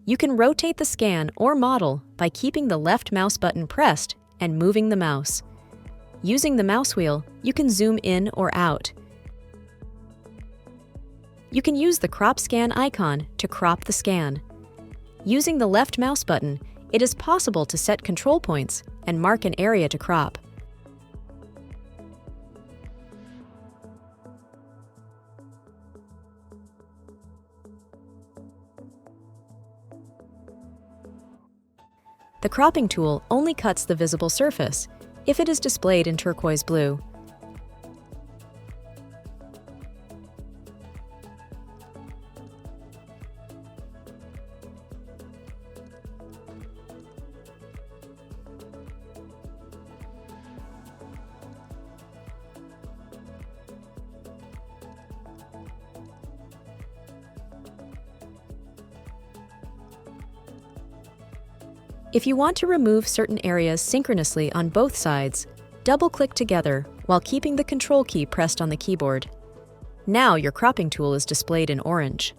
You can rotate the scan or model by keeping the left mouse button pressed and moving the mouse. Using the mouse wheel, you can zoom in or out. You can use the crop scan icon to crop the scan. Using the left mouse button, it is possible to set control points and mark an area to crop. The cropping tool only cuts the visible surface if it is displayed in turquoise blue. If you want to remove certain areas synchronously on both sides, double-click together while keeping the Control key pressed on the keyboard. Now your cropping tool is displayed in orange.